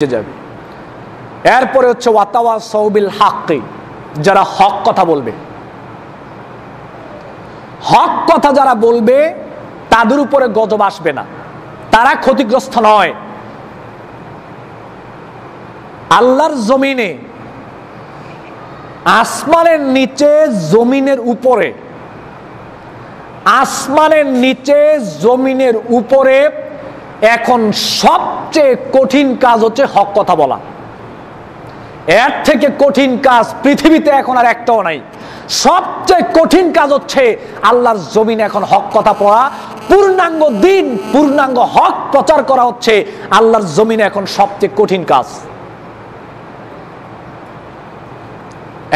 যাবে। এরপরে হচ্ছে ওয়াতাওয়াসাউ বিল হাক্কি, যারা হক কথা বলবে, হক কথা যারা বলবে তাদের উপরে গজব আসবে না, তারা ক্ষতিগ্রস্ত নয়। আল্লাহর জমিনে, আসমানের নিচে, জমিনের উপরে, আসমানের নিচে জমিনের উপরে এখন সবচেয়ে কঠিন কাজ হচ্ছে হক কথা বলা। এর থেকে কঠিন কাজ পৃথিবীতে এখন আর একটাও নাই। সবচেয়ে কঠিন কাজ হচ্ছে আল্লাহর জমিনে এখন হক কথা পড়া, পূর্ণাঙ্গ দিন, পূর্ণাঙ্গ হক প্রচার করা হচ্ছে আল্লাহর জমিনে এখন সবচেয়ে কঠিন কাজ।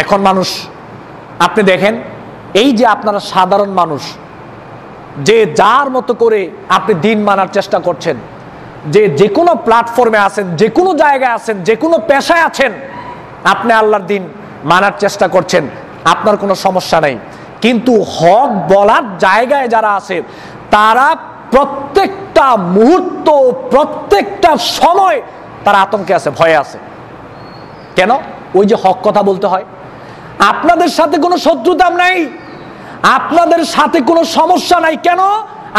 এখন মানুষ, আপনি দেখেন, এই যে আপনারা সাধারণ মানুষ, যে যার মতো করে আপনি দিন মানার চেষ্টা করছেন, যে কোনো প্ল্যাটফর্মে আছেন, যে কোনো জায়গায় আছেন, যে কোনো পেশায় আছেন, আপনি আল্লাহর দিন মানার চেষ্টা করছেন, আপনার কোনো সমস্যা নাই। কিন্তু হক বলার জায়গায় যারা আছে তারা প্রত্যেকটা মুহূর্ত, প্রত্যেকটা সময় তারা আতঙ্কে আছে, ভয়ে আছে। কেন? ওই যে হক কথা বলতে হয়। আপনাদের সাথে কোনো শত্রুতা নাই, আপনাদের সাথে কোনো সমস্যা নাই। কেন?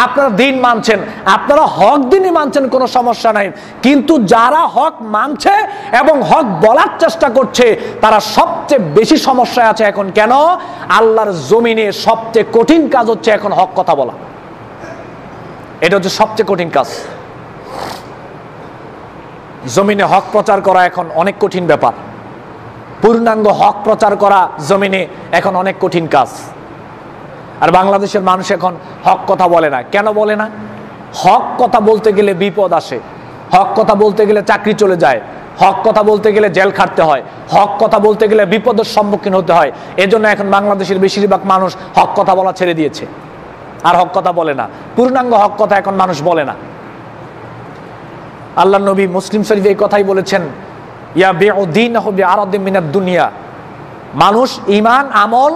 আপনারা দিন মানছেন, আপনারা হক দিনই মানছেন, কোনো সমস্যা নাই। কিন্তু যারা হক মানছে এবং হক বলার চেষ্টা করছে তারা সবচেয়ে বেশি সমস্যায় আছে এখন। কেন? আল্লাহর জমিনে সবচেয়ে কঠিন কাজ হচ্ছে এখন হক কথা বলা। এটা হচ্ছে সবচেয়ে কঠিন কাজ। জমিনে হক প্রচার করা এখন অনেক কঠিন ব্যাপার। পূর্ণাঙ্গ হক প্রচার করা জমিনে এখন অনেক কঠিন কাজ। আর বাংলাদেশের মানুষ এখন হক কথা বলে না। কেন বলে না? হক কথা বলতে গেলে বিপদ আসে, হক কথা বলতে গেলে চাকরি চলে যায়, হক কথা বলতে গেলে জেল খাটতে হয়, হক কথা বলতে গেলে বিপদের সম্মুখীন হতে হয়। এজন্য এখন বাংলাদেশের বেশিরভাগ মানুষ হক কথা বলা ছেড়ে দিয়েছে, আর হক কথা বলে না। পূর্ণাঙ্গ হক কথা এখন মানুষ বলে না। আল্লাহর নবী মুসলিম শরীফে এই কথাই বলেছেন, ইয়া বিউদ্দিনহু বিআরাদিন মিনাদ দুনিয়া। মানুষ ঈমান, আমল,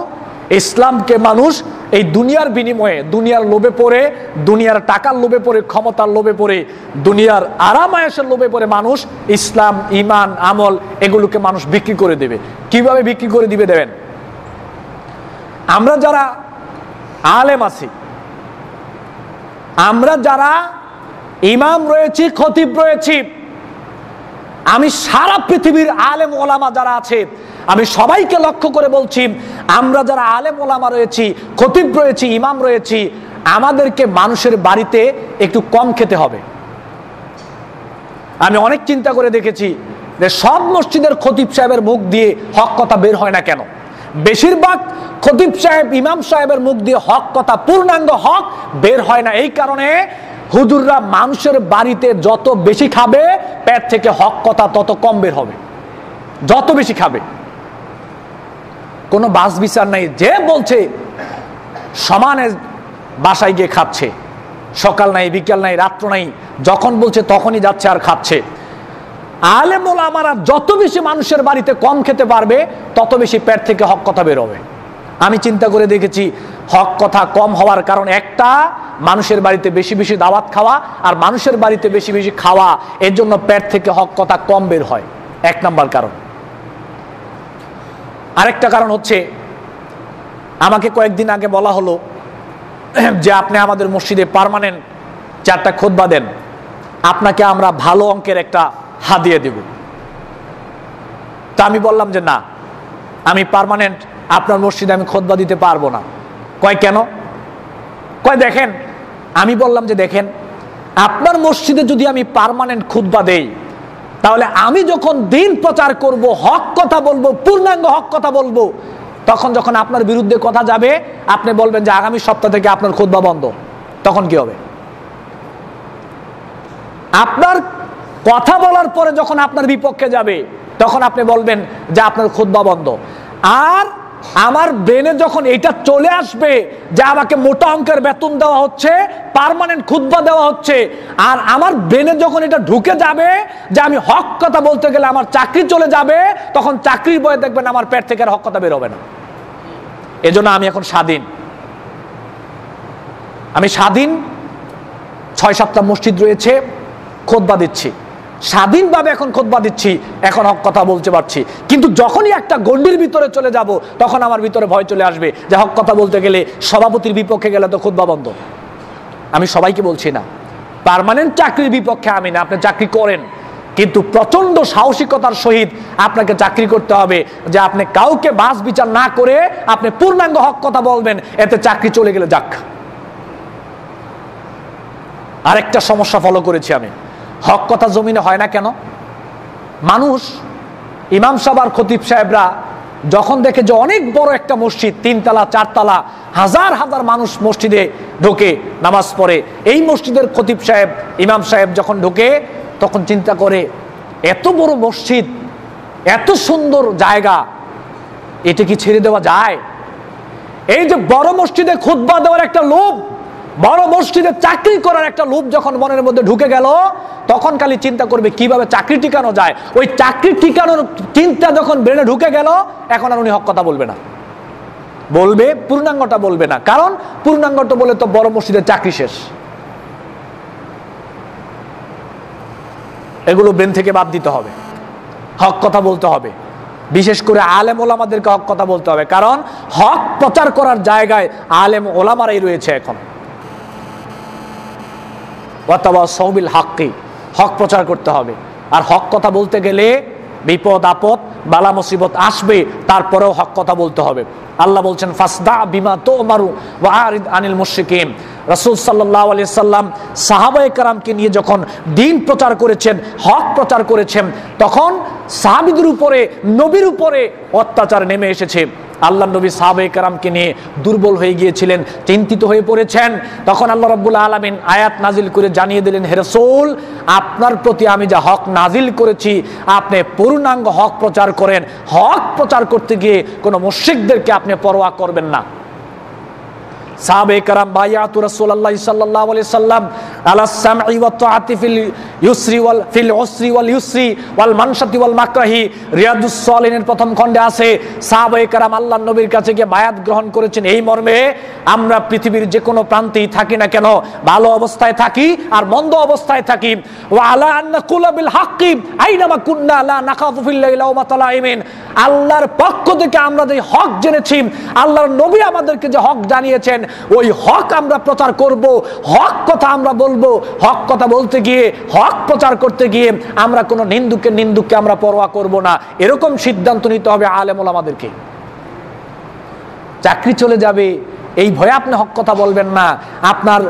ইসলামকে মানুষ এই দুনিয়ার বিনিময়ে, দুনিয়ার লোভে পড়ে, দুনিয়ার টাকার লোভে পড়ে, ক্ষমতার লোভে পড়ে, দুনিয়ার আরাম আয়েশের লোভে পড়ে মানুষ ইসলাম, ঈমান, আমল এগুলোকে মানুষ বিক্রি করে দেবে। কিভাবে বিক্রি করে দিবে দেবেন? আমরা যারা আলেম আছি, আমরা যারা ইমাম রয়েছি, খতিব রয়েছি, আমি সারা পৃথিবীর আলেম ওলামা যারা আছে আমি সবাইকে লক্ষ্য করে বলছি, আমরা যারা আলেম ওলামা রয়েছি, খতিব রয়েছি, ইমাম রয়েছি, আমাদেরকে মানুষের বাড়িতে একটু কম খেতে হবে। আমি অনেক চিন্তা করে দেখেছি যে সব মসজিদের খতিব সাহেবের মুখ দিয়ে হক কথা বের হয় না কেন? বেশিরভাগ খতিব সাহেব, ইমাম সাহেবের মুখ দিয়ে হক কথা, পূর্ণাঙ্গ হক বের হয় না। এই কারণে হুজুররা মানুষের বাড়িতে যত বেশি খাবে, পেট থেকে হক কথা তত কম বের হবে। যত বেশি খাবে, কোনো বাস বিচার নাই। যে বলছে সমানে বাসায় গিয়ে খাচ্ছে, সকাল নাই, বিকাল নাই, রাত্র নাই, যখন বলছে তখনই যাচ্ছে আর খাচ্ছে। আলেম ওলামারা যত বেশি মানুষের বাড়িতে কম খেতে পারবে তত বেশি পেট থেকে হক কথা বের হবে। আমি চিন্তা করে দেখেছি হক কথা কম হওয়ার কারণ একটা, মানুষের বাড়িতে বেশি বেশি দাওয়াত খাওয়া, আর মানুষের বাড়িতে বেশি বেশি খাওয়া, এর জন্য পেট থেকে হক কথা কম বের হয়। এক নাম্বার কারণ। আরেকটা কারণ হচ্ছে, আমাকে কয়েকদিন আগে বলা হলো যে আপনি আমাদের মসজিদে পার্মানেন্ট 4টা খুতবা দেন, আপনাকে আমরা ভালো অঙ্কের একটা হাদিয়া দেব। তা আমি বললাম যে না, আমি পার্মানেন্ট আপনার মসজিদে আমি খুতবা দিতে পারবো না। কয় কেন? কয় দেখেন, আমি বললাম যে দেখেন, আপনার মসজিদে যদি আমি পার্মানেন্ট খুতবা দেই, তাহলে আমি যখন দিন প্রচার করব, হক কথা বলবো, পূর্ণাঙ্গ হক কথা বলবো, তখন যখন আপনার বিরুদ্ধে কথা যাবে, আপনি বলবেন যে আগামী সপ্তাহ থেকে আপনার খুতবা বন্ধ। তখন কি হবে? আপনার কথা বলার পরে যখন আপনার বিপক্ষে যাবে, তখন আপনি বলবেন যে আপনার খুতবা বন্ধ। আর আমার ব্রেনে যখন এটা চলে আসবে যে আমাকে মোটা অঙ্কের বেতন দেওয়া হচ্ছে, পার্মানেন্ট খুতবা দেওয়া হচ্ছে, আর আমার ব্রেনে যখন এটা ঢুকে যাবে যে আমি হক কথা বলতে গেলে আমার চাকরি চলে যাবে, তখন চাকরির বয়ে দেখবেন আমার পেট থেকে আর হক কথা বের হবে না। এজন্য আমি এখন স্বাধীন। আমি স্বাধীন, 6-7টা মসজিদ রয়েছে, খুতবা দিচ্ছি। স্বাধীনভাবে এখন খুতবা দিচ্ছি, এখন হক কথা বলতে পারছি। কিন্তু যখনই একটা গণ্ডির ভিতরে চলে যাব, তখন আমার ভিতরে ভয় চলে আসবে যে হক কথা বলতে গেলে সভাপতির বিপক্ষে গেলে তো খুতবা বন্ধ। আমি সবাইকে বলছি না, পার্মানেন্ট চাকরির বিপক্ষে আমি না, আপনি চাকরি করেন, কিন্তু প্রচন্ড সাহসিকতার সহিত আপনাকে চাকরি করতে হবে যে আপনি কাউকে বাস বিচার না করে আপনি পূর্ণাঙ্গ হক কথা বলবেন, এতে চাকরি চলে গেলে যাক। আরেকটা সমস্যা ফলো করেছি আমি, হক কথা জমিনে হয় না কেন? মানুষ, ইমাম সাহেব আর খতিব সাহেবরা যখন দেখে যে অনেক বড় একটা মসজিদ, 3 তলা 4 তলা, হাজার হাজার মানুষ মসজিদে ঢোকে নামাজ পড়ে, এই মসজিদের খতিব সাহেব ইমাম সাহেব যখন ঢোকে তখন চিন্তা করে এত বড় মসজিদ, এত সুন্দর জায়গা, এটা কি ছেড়ে দেওয়া যায়? এই যে বড় মসজিদে খুতবা দেওয়ার একটা লোভ, বড় মসজিদে চাকরি করার একটা লোভ যখন মনের মধ্যে ঢুকে গেল, তখন খালি চিন্তা করবে কিভাবে চাকরি টিকানো যায়। ওই চাকরি টিকানোর চিন্তা যখন ব্রেনে ঢুকে গেল, এখন আর উনি হক কথা বলবে না, বলবে পূর্ণাঙ্গটা বলবে না, কারণ পূর্ণাঙ্গটা বলে তো বড় মসজিদের চাকরি শেষ। এগুলো ব্রেন থেকে বাদ দিতে হবে, হক কথা বলতে হবে। বিশেষ করে আলেম ওলামাদেরকে হক কথা বলতে হবে, কারণ হক প্রচার করার জায়গায় আলেম ওলামারাই রয়েছে এখন। ওয়াতাওয়াসাউবিল হাক্কি, হক প্রচার করতে হবে। আর হক কথা বলতে গেলে বিপদ আপদ বালা মুসিবত আসবে, তারপরেও হক কথা বলতে হবে। আল্লাহ বলছেন ফাসদা বিমা তুমারু ওয়া আরিদ আনিল মুশরিকিন। রাসূল সাল্লাল্লাহু আলাইহি সাল্লাম সাহাবায়ে কেরামকে নিয়ে যখন দ্বীন প্রচার করেছেন, হক প্রচার করেছেন, তখন সাহাবীদের উপরে, নবীর উপরে অত্যাচার নেমে এসেছে। আল্লাহ নবী সাহাবায়ে কেরামকে নিয়ে দুর্বল হয়ে গিয়েছিলেন, চিন্তিত হয়ে পড়েছেন। তখন আল্লাহ রাব্বুল আলামিন আয়াত নাজিল করে জানিয়ে দিলেন, হে রাসূল, আপনার প্রতি আমি যা হক নাজিল করেছি, আপনি পূর্ণাঙ্গ হক প্রচার করেন। হক প্রচার করতে গিয়ে কোনো মুশরিকদেরকে আপনি পরোয়া করবেন না। সাহাবায়ে কেরাম বায়াতু রাসূলুল্লাহ সাল্লাল্লাহু আলাইহি সাল্লাম আলা সামঈ ওয়া তাআতি ফিল ইউসরি ওয়াল ফিল উসরি ওয়াল ইউসরি ওয়াল মানশাতি ওয়াল মাকরাহি। রিয়াদুস সালিহিনের প্রথম খণ্ডে আছে, সাহাবায়ে কেরাম আল্লাহর নবীর কাছে গিয়ে বায়াত গ্রহণ করেছেন এই মর্মে, আমরা পৃথিবীর যে কোনো প্রান্তেই থাকি না কেন, ভালো অবস্থায় থাকি আর মন্দ অবস্থায় থাকি, ওয়া আলা আন নাকুলা বিল হাক্কি আইনামা কুন্না লা নাখাফু ফিল্লাহি লাওমাতা লাইমিন। আল্লাহর পক্ষ থেকে আমরা যে হক জেনেছি, আল্লাহর নবী আমাদেরকে যে হক জানিয়েছেন, ওই হক আমরা প্রচার করব, হক কথা আমরা বলবো। হক কথা বলতে গিয়ে, হক প্রচার করতে গিয়ে আমরা কোনো নিন্দুককে আমরা পরোয়া করব না, এরকম সিদ্ধান্ত নিতে হবে আলেম ওলামাদেরকে। চাকরি চলে যাবে এই ভয়ে আপনি হক কথা বলবেন না, আপনার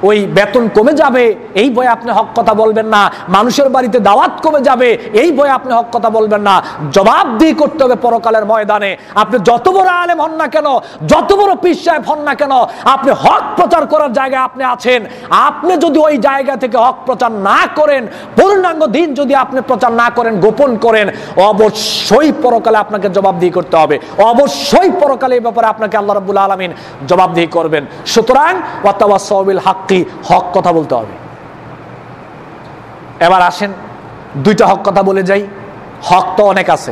ওই বেতন কমে যাবে এই ভয়ে আপনি হক কথা বলবেন না, মানুষের বাড়িতে দাওয়াত কমে যাবে এই ভয়ে আপনি হক কথা বলবেন না। জবাবদিহি করতে হবে পরকালের ময়দানে। আপনি যত বড় আলেম হন না কেন, যত বড় পীর সাহেব হন না কেন, আপনি হক প্রচার করার জায়গায় আপনি আছেন। আপনি যদি ওই জায়গা থেকে হক প্রচার না করেন, পূর্ণাঙ্গ দিন যদি আপনি প্রচার না করেন, গোপন করেন, অবশ্যই পরকালে আপনাকে জবাবদিহি করতে হবে। অবশ্যই পরকালে এই ব্যাপারে আপনাকে আল্লাহ রাব্বুল আলামিন জবাবদিহি করবেন। সুতরাং ওয়াতাওয়াসাউ বিল হাক্কি, হক কথা বলতে হবে। এবার আসেন 2টা হক কথা বলে যাই। হক তো অনেক আছে।